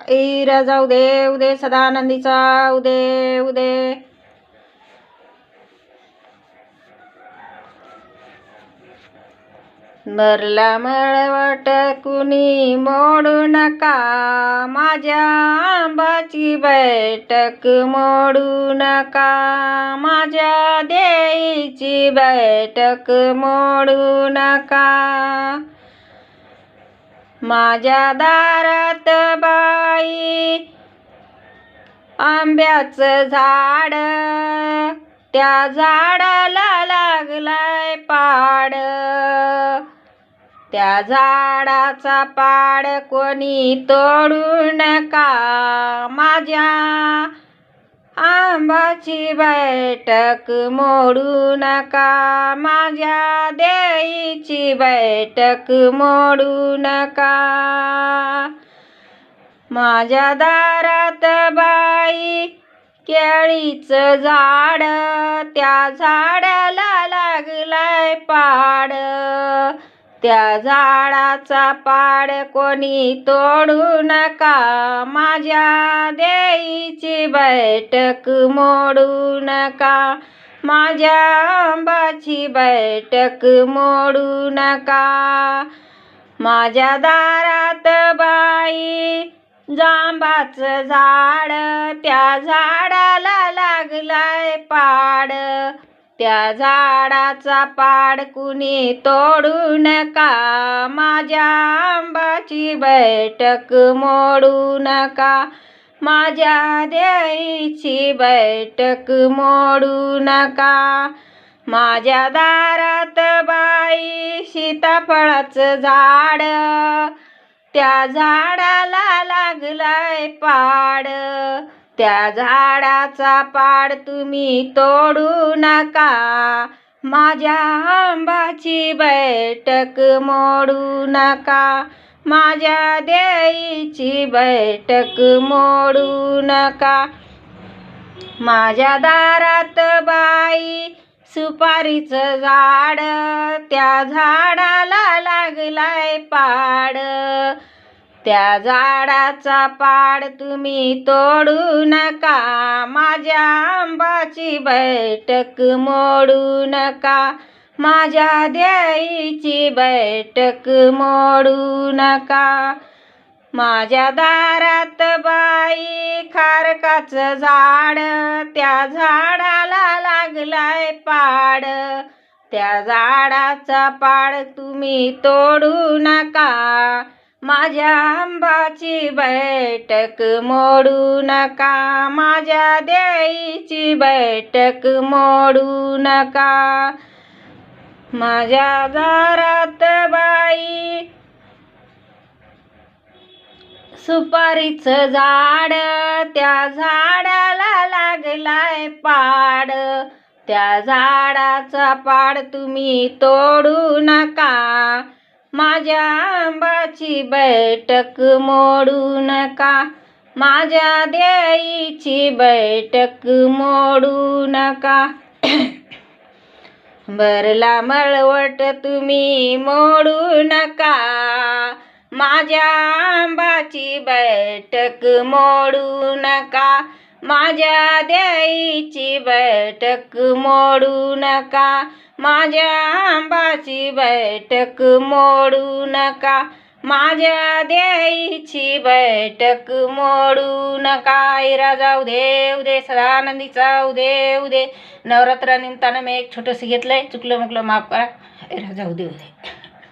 राजा उदे उदे सदानंदीचा उदे उदे. भरला मळवट कुणी मोडू नका, माझ्या आंबाची बैठक मोडू नका, माझ्या देईची बैठक मोडू नका. माझ्या दारात बाई आंब्याचं झाड, त्या झाडाला लागलाय पाड, त्या झाडाचा पाड कोणी तोडू नका, माझ्या आंबाची बैठक मोडू नका, माझ्या देईची बैठक मोडू नका. माझ्या दारात बाई केळीचं झाड, त्या झाडाला लागलाय पाड, त्या झाडाचा पाड कोणी तोडू नका, माझ्या देईची बैठक मोडू नका, माझ्या आंबाची बैठक मोडू नका. माझ्या दारात बाई जांबाचं झाड, त्या झाडाला लागलाय पाड, त्या झाडाचा पाड कुणी तोडू नका, माझ्या आंबाची बैठक मोडू नका, माझ्या देईची बैठक मोडू नका. माझ्या दारात बाई सीताफळाचं झाड, त्या झाडाला लागलाय पाड, त्या झाडाचा पाड तुम्ही तोडू नका, माझ्या आंबाची बैठक मोडू नका, माझ्या देईची बैठक मोडू नका. माझ्या दारात बाई सुपारीचं झाड, त्या झाडाला लागलाय पाड, त्या झाडाचा पाड तुम्ही तोडू नका, माझ्या आंबाची बैठक मोडू नका, माझ्या देईची बैठक मोडू नका. माझ्या दारात बाई खारकाचं झाड, त्या झाडाला लागलाय पाड, त्या झाडाचा पाड तुम्ही तोडू नका, माझ्या आंबाची बैठक मोडू नका, माझ्या देईची बैठक मोडू नका. माझ्या दारात बाई सुपारीचं झाड, त्या झाडाला लागलाय पाड, त्या झाडाचा पाड तुम्ही तोडू नका, माझ्या आंबाची बैठक मोडू नका, माझ्या देईची बैठक मोडू नका. भरला मळवट तुम्ही मोडू नका, माझ्या आंबाची बैठक मोडू नका, माझ्या देईची बैठक मोडू नका, माझ्या आंबाची बैठक मोडू नका, माझ्या देईची बैठक मोडू नका. राजा उदे उदे सदानंदीचा उदे उदे. नवरात्रानिमित्तानं मी एक छोटंसं घेतलंय, चुकलं मुकलं माफ करा. राजा उदे उदे.